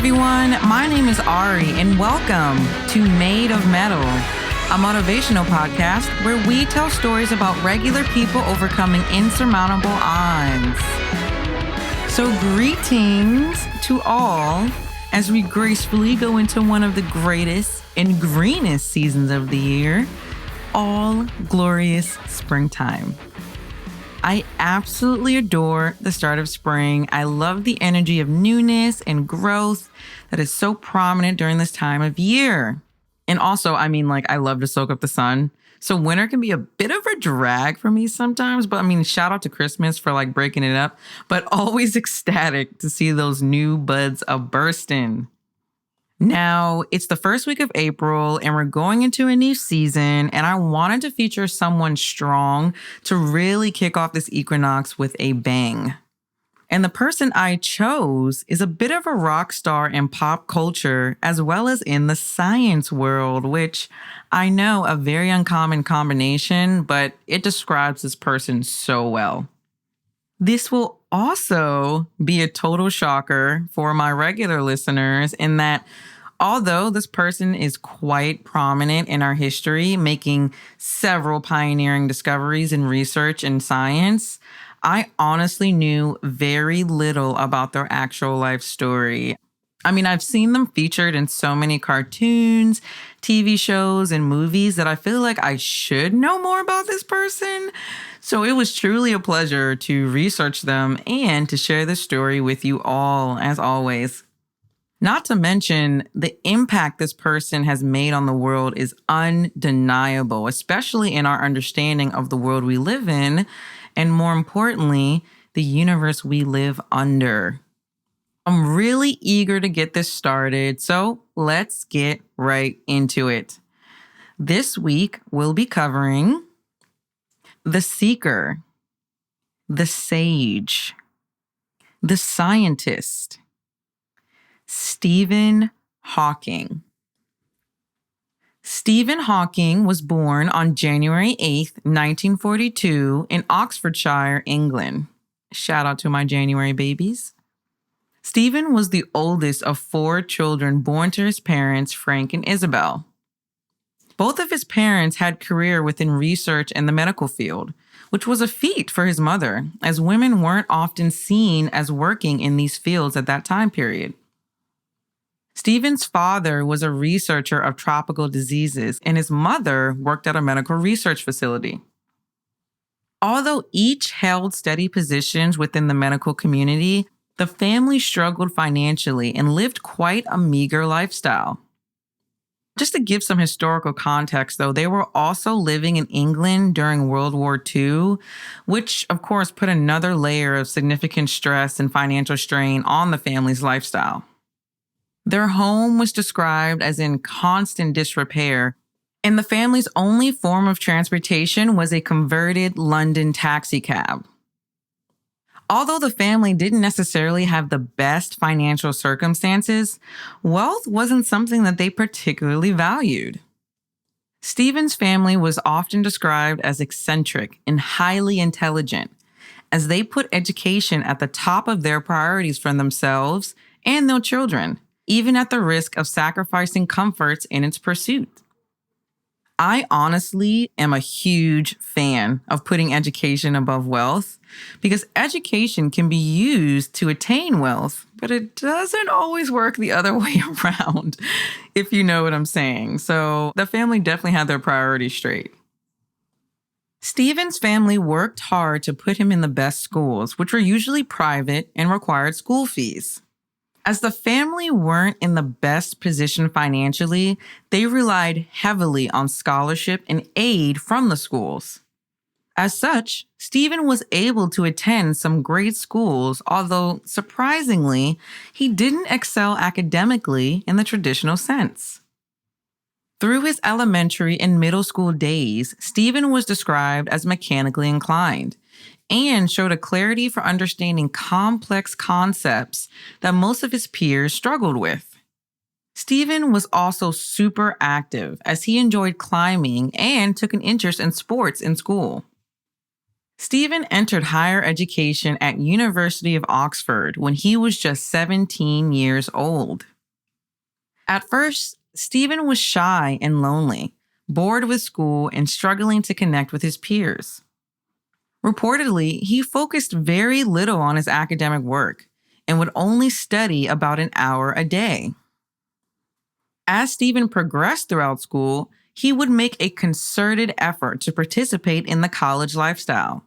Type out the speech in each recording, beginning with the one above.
everyone. My name is Ari, and welcome to Made of Mettle, a motivational podcast where we tell stories about regular people overcoming insurmountable odds. So greetings to all as we gracefully go into one of the greatest and greenest seasons of the year, all glorious springtime. I absolutely adore the start of spring. I love the energy of newness and growth that is so prominent during this time of year. And also, I love to soak up the sun. So winter can be a bit of a drag for me sometimes, but shout out to Christmas for breaking it up, but always ecstatic to see those new buds a-bursting. Now, it's the first week of April and we're going into a new season, and I wanted to feature someone strong to really kick off this equinox with a bang. And the person I chose is a bit of a rock star in pop culture as well as in the science world, which I know a very uncommon combination, but it describes this person so well. This will also be a total shocker for my regular listeners in that although this person is quite prominent in our history, making several pioneering discoveries in research and science, I honestly knew very little about their actual life story. I've seen them featured in so many cartoons, TV shows, and movies that I feel like I should know more about this person. So it was truly a pleasure to research them and to share this story with you all, as always. Not to mention, the impact this person has made on the world is undeniable, especially in our understanding of the world we live in, and more importantly, the universe we live under. I'm really eager to get this started, so let's get right into it. This week, we'll be covering the seeker, the sage, the scientist, Stephen Hawking. Stephen Hawking was born on January 8th, 1942 in Oxfordshire, England. Shout out to my January babies. Stephen was the oldest of 4 children born to his parents, Frank and Isabel. Both of his parents had career within research and the medical field, which was a feat for his mother, as women weren't often seen as working in these fields at that time period. Stephen's father was a researcher of tropical diseases, and his mother worked at a medical research facility. Although each held steady positions within the medical community, the family struggled financially and lived quite a meager lifestyle. Just to give some historical context, though, they were also living in England during World War II, which, of course, put another layer of significant stress and financial strain on the family's lifestyle. Their home was described as in constant disrepair, and the family's only form of transportation was a converted London taxicab. Although the family didn't necessarily have the best financial circumstances, wealth wasn't something that they particularly valued. Stephen's family was often described as eccentric and highly intelligent, as they put education at the top of their priorities for themselves and their children, even at the risk of sacrificing comforts in its pursuit. I honestly am a huge fan of putting education above wealth because education can be used to attain wealth, but it doesn't always work the other way around, if you know what I'm saying. So the family definitely had their priorities straight. Stephen's family worked hard to put him in the best schools, which were usually private and required school fees. As the family weren't in the best position financially, they relied heavily on scholarship and aid from the schools. As such, Stephen was able to attend some great schools, although surprisingly, he didn't excel academically in the traditional sense. Through his elementary and middle school days, Stephen was described as mechanically inclined and showed a clarity for understanding complex concepts that most of his peers struggled with. Stephen was also super active as he enjoyed climbing and took an interest in sports in school. Stephen entered higher education at University of Oxford when he was just 17 years old. At first, Stephen was shy and lonely, bored with school and struggling to connect with his peers. Reportedly, he focused very little on his academic work and would only study about an hour a day. As Stephen progressed throughout school, he would make a concerted effort to participate in the college lifestyle,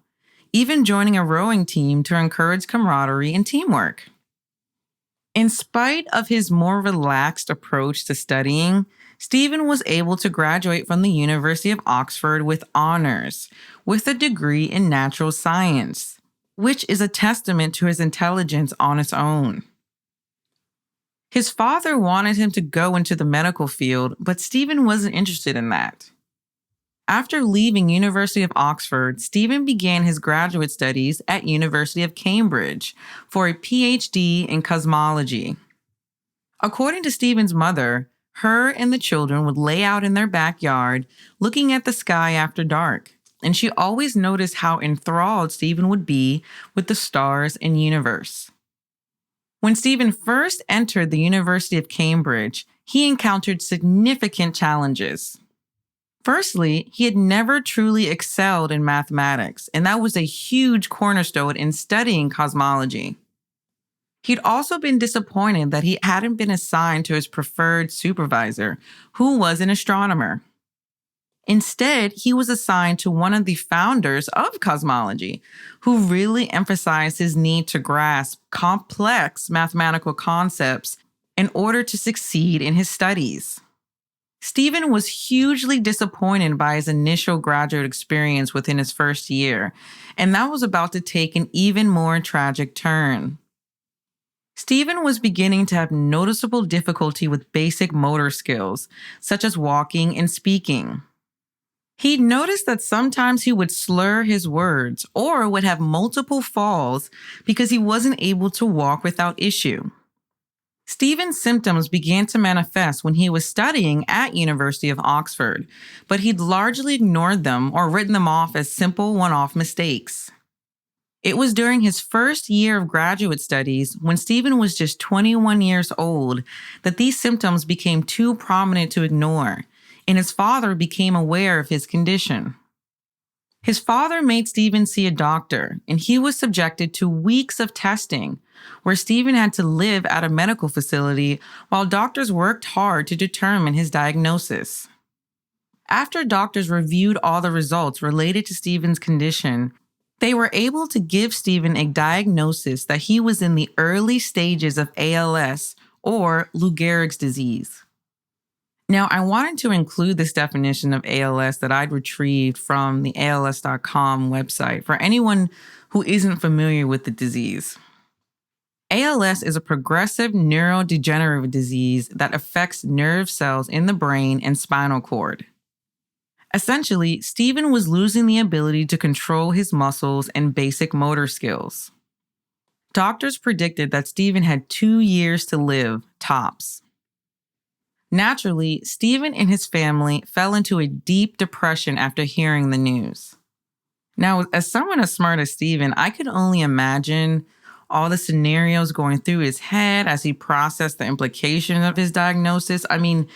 even joining a rowing team to encourage camaraderie and teamwork. In spite of his more relaxed approach to studying, Stephen was able to graduate from the University of Oxford with honors, with a degree in natural science, which is a testament to his intelligence on its own. His father wanted him to go into the medical field, but Stephen wasn't interested in that. After leaving University of Oxford, Stephen began his graduate studies at University of Cambridge for a PhD in cosmology. According to Stephen's mother, her and the children would lay out in their backyard looking at the sky after dark, and she always noticed how enthralled Stephen would be with the stars and universe. When Stephen first entered the University of Cambridge, he encountered significant challenges. Firstly, he had never truly excelled in mathematics, and that was a huge cornerstone in studying cosmology. He'd also been disappointed that he hadn't been assigned to his preferred supervisor, who was an astronomer. Instead, he was assigned to one of the founders of cosmology, who really emphasized his need to grasp complex mathematical concepts in order to succeed in his studies. Stephen was hugely disappointed by his initial graduate experience within his first year, and that was about to take an even more tragic turn. Stephen was beginning to have noticeable difficulty with basic motor skills, such as walking and speaking. He noticed that sometimes he would slur his words or would have multiple falls because he wasn't able to walk without issue. Stephen's symptoms began to manifest when he was studying at University of Oxford, but he'd largely ignored them or written them off as simple one-off mistakes. It was during his first year of graduate studies, when Stephen was just 21 years old, that these symptoms became too prominent to ignore, and his father became aware of his condition. His father made Stephen see a doctor, and he was subjected to weeks of testing, where Stephen had to live at a medical facility while doctors worked hard to determine his diagnosis. After doctors reviewed all the results related to Stephen's condition, they were able to give Stephen a diagnosis that he was in the early stages of ALS, or Lou Gehrig's disease. Now, I wanted to include this definition of ALS that I'd retrieved from the ALS.com website for anyone who isn't familiar with the disease. ALS is a progressive neurodegenerative disease that affects nerve cells in the brain and spinal cord. Essentially, Stephen was losing the ability to control his muscles and basic motor skills. Doctors predicted that Stephen had 2 years to live, tops. Naturally, Stephen and his family fell into a deep depression after hearing the news. Now, as someone as smart as Stephen, I could only imagine all the scenarios going through his head as he processed the implications of his diagnosis. I mean,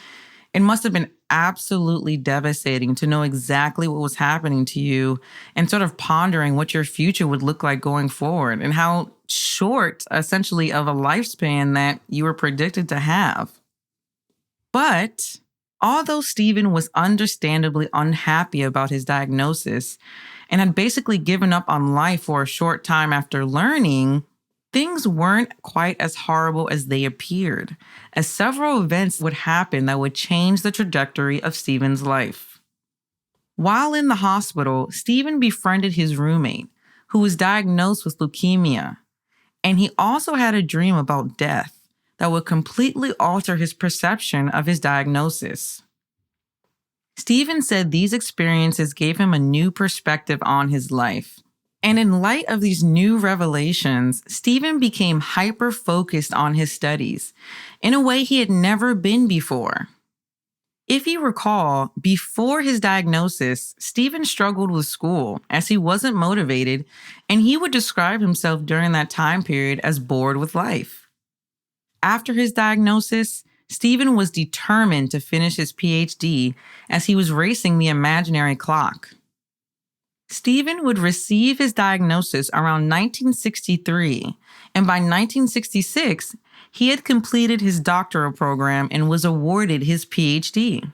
it must have been absolutely devastating to know exactly what was happening to you and sort of pondering what your future would look like going forward and how short, essentially, of a lifespan that you were predicted to have. But although Stephen was understandably unhappy about his diagnosis and had basically given up on life for a short time after learning, things weren't quite as horrible as they appeared, as several events would happen that would change the trajectory of Stephen's life. While in the hospital, Stephen befriended his roommate, who was diagnosed with leukemia, and he also had a dream about death that would completely alter his perception of his diagnosis. Stephen said these experiences gave him a new perspective on his life. And in light of these new revelations, Stephen became hyper-focused on his studies in a way he had never been before. If you recall, before his diagnosis, Stephen struggled with school as he wasn't motivated, and he would describe himself during that time period as bored with life. After his diagnosis, Stephen was determined to finish his PhD as he was racing the imaginary clock. Stephen would receive his diagnosis around 1963, and by 1966, he had completed his doctoral program and was awarded his PhD.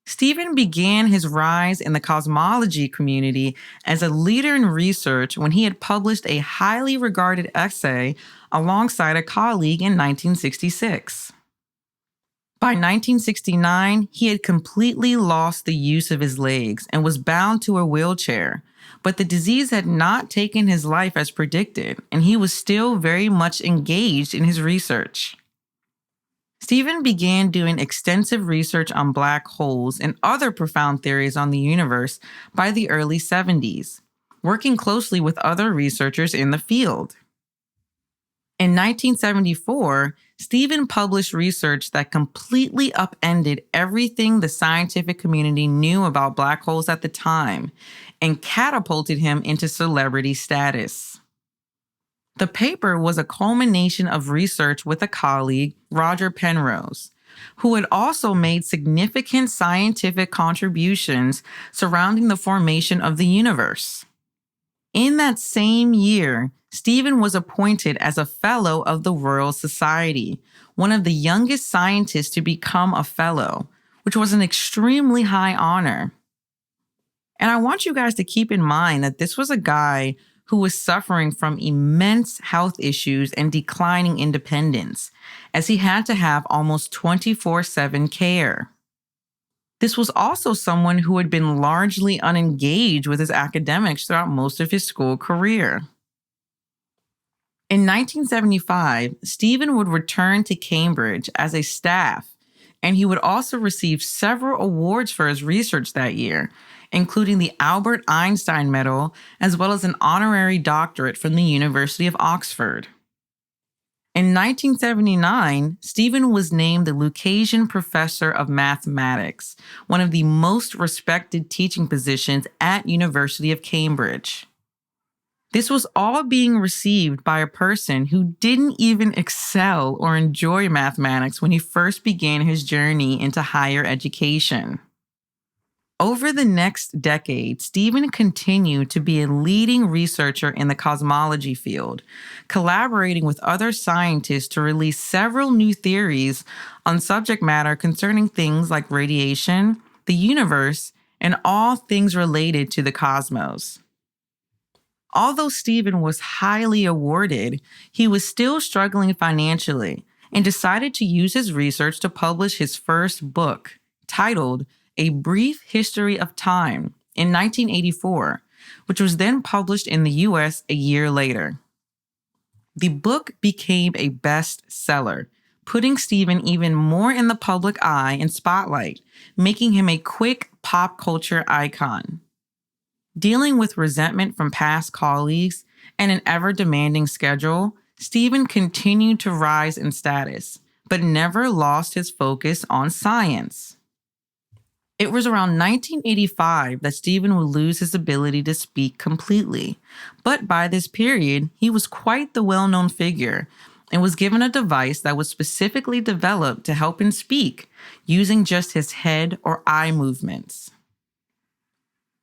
Stephen began his rise in the cosmology community as a leader in research when he had published a highly regarded essay alongside a colleague in 1966. By 1969, he had completely lost the use of his legs and was bound to a wheelchair, but the disease had not taken his life as predicted, and he was still very much engaged in his research. Stephen began doing extensive research on black holes and other profound theories on the universe by the early 70s, working closely with other researchers in the field. In 1974, Stephen published research that completely upended everything the scientific community knew about black holes at the time and catapulted him into celebrity status. The paper was a culmination of research with a colleague, Roger Penrose, who had also made significant scientific contributions surrounding the formation of the universe. In that same year, Stephen was appointed as a Fellow of the Royal Society, one of the youngest scientists to become a Fellow, which was an extremely high honor. And I want you guys to keep in mind that this was a guy who was suffering from immense health issues and declining independence, as he had to have almost 24/7 care. This was also someone who had been largely unengaged with his academics throughout most of his school career. In 1975, Stephen would return to Cambridge as a staff, and he would also receive several awards for his research that year, including the Albert Einstein Medal, as well as an honorary doctorate from the University of Oxford. In 1979, Stephen was named the Lucasian Professor of Mathematics, one of the most respected teaching positions at University of Cambridge. This was all being received by a person who didn't even excel or enjoy mathematics when he first began his journey into higher education. Over the next decade, Stephen continued to be a leading researcher in the cosmology field, collaborating with other scientists to release several new theories on subject matter concerning things like radiation, the universe, and all things related to the cosmos. Although Stephen was highly awarded, he was still struggling financially and decided to use his research to publish his first book, titled A Brief History of Time, in 1984, which was then published in the US a year later. The book became a bestseller, putting Stephen even more in the public eye and spotlight, making him a quick pop culture icon. Dealing with resentment from past colleagues and an ever-demanding schedule, Stephen continued to rise in status, but never lost his focus on science. It was around 1985 that Stephen would lose his ability to speak completely, but by this period, he was quite the well-known figure and was given a device that was specifically developed to help him speak, using just his head or eye movements.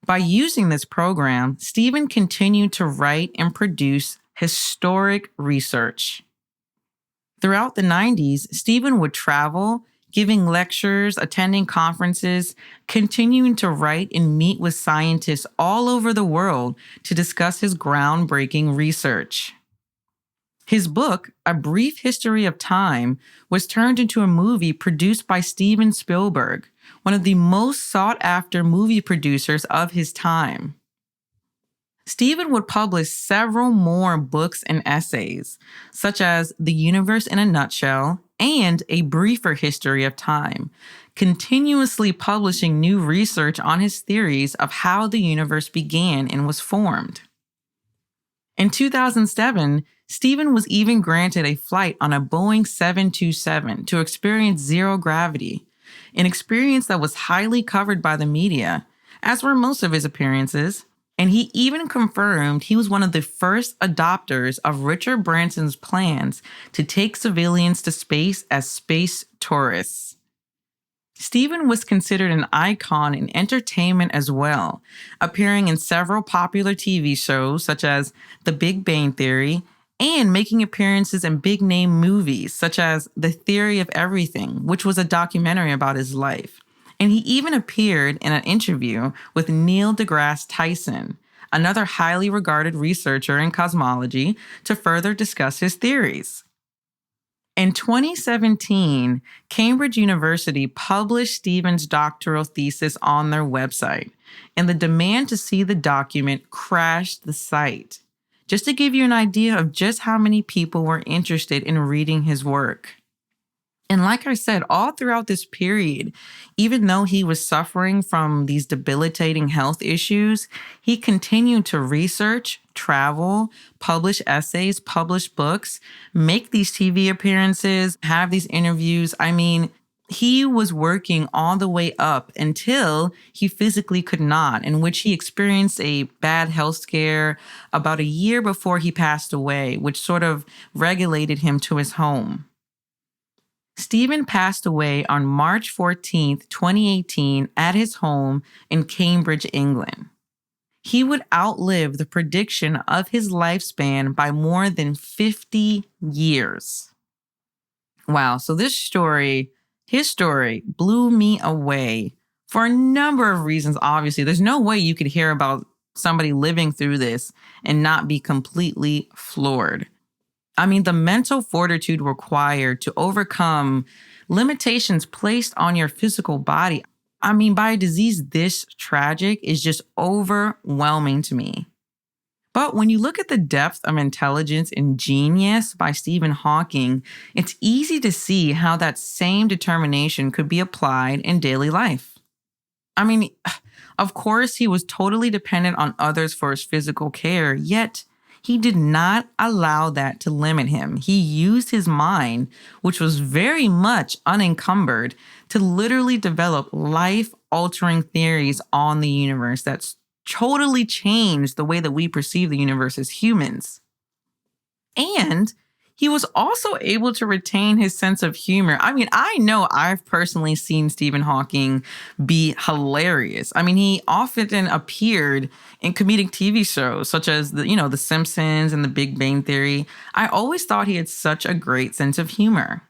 By using this program, Stephen continued to write and produce historic research. Throughout the 90s, Stephen would travel, giving lectures, attending conferences, continuing to write and meet with scientists all over the world to discuss his groundbreaking research. His book, A Brief History of Time, was turned into a movie produced by Steven Spielberg, one of the most sought-after movie producers of his time. Stephen would publish several more books and essays, such as The Universe in a Nutshell and A Briefer History of Time, continuously publishing new research on his theories of how the universe began and was formed. In 2007, Stephen was even granted a flight on a Boeing 727 to experience zero gravity, an experience that was highly covered by the media, as were most of his appearances, And he even confirmed he was one of the first adopters of Richard Branson's plans to take civilians to space as space tourists. Stephen was considered an icon in entertainment as well, appearing in several popular TV shows such as The Big Bang Theory and making appearances in big-name movies such as The Theory of Everything, which was a documentary about his life. And he even appeared in an interview with Neil deGrasse Tyson, another highly regarded researcher in cosmology, to further discuss his theories. In 2017, Cambridge University published Stephen's doctoral thesis on their website, and the demand to see the document crashed the site. Just to give you an idea of just how many people were interested in reading his work. And like I said, all throughout this period, even though he was suffering from these debilitating health issues, he continued to research, travel, publish essays, publish books, make these TV appearances, have these interviews. I mean, he was working all the way up until he physically could not, in which he experienced a bad health scare about a year before he passed away, which sort of regulated him to his home. Stephen passed away on March 14th, 2018 at his home in Cambridge, England. He would outlive the prediction of his lifespan by more than 50 years. Wow, so his story blew me away for a number of reasons, obviously. There's no way you could hear about somebody living through this and not be completely floored. I mean, the mental fortitude required to overcome limitations placed on your physical body, I mean, by a disease this tragic is just overwhelming to me. But when you look at the depth of intelligence and genius by Stephen Hawking, it's easy to see how that same determination could be applied in daily life. I mean, of course, he was totally dependent on others for his physical care, yet he did not allow that to limit him. He used his mind, which was very much unencumbered, to literally develop life-altering theories on the universe that's totally changed the way that we perceive the universe as humans. And he was also able to retain his sense of humor. I mean, I know I've personally seen Stephen Hawking be hilarious. I mean, he often appeared in comedic TV shows such as The Simpsons and The Big Bang Theory. I always thought he had such a great sense of humor.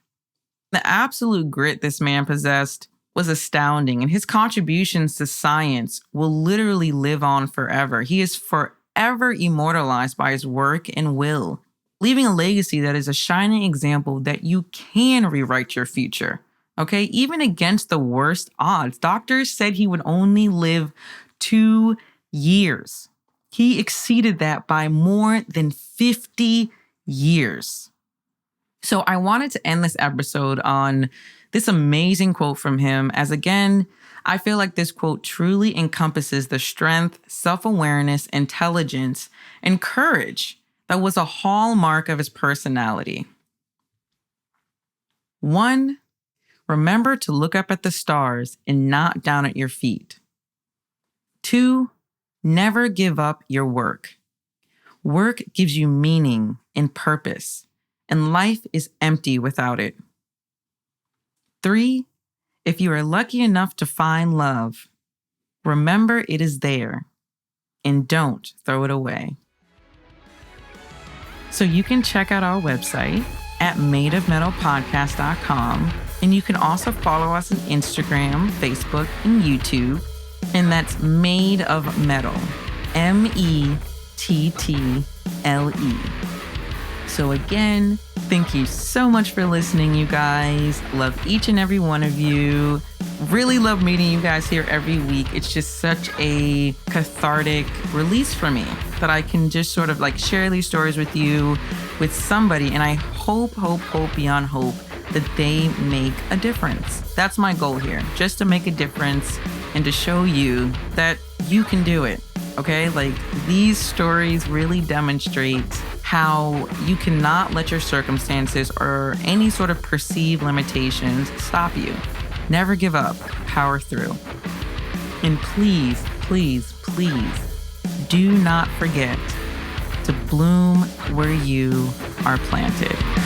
The absolute grit this man possessed was astounding, and his contributions to science will literally live on forever. He is forever immortalized by his work and will, leaving a legacy that is a shining example that you can rewrite your future, okay? Even against the worst odds. Doctors said he would only live 2 years. He exceeded that by more than 50 years. So I wanted to end this episode on this amazing quote from him, as again, I feel like this quote truly encompasses the strength, self-awareness, intelligence, and courage that was a hallmark of his personality. 1, remember to look up at the stars and not down at your feet. 2, never give up your work. Work gives you meaning and purpose, and life is empty without it. 3, if you are lucky enough to find love, remember it is there and don't throw it away. So you can check out our website at madeofmetalpodcast.com, and you can also follow us on Instagram, Facebook, and YouTube, and that's Made of Mettle, Mettle. So again, thank you so much for listening, you guys. Love each and every one of you. Really love meeting you guys here every week. It's just such a cathartic release for me that I can just sort of like share these stories with you, with somebody. And I hope beyond hope that they make a difference. That's my goal here, just to make a difference and to show you that you can do it. Okay, like these stories really demonstrate how you cannot let your circumstances or any sort of perceived limitations stop you. Never give up, power through. And please, please, please do not forget to bloom where you are planted.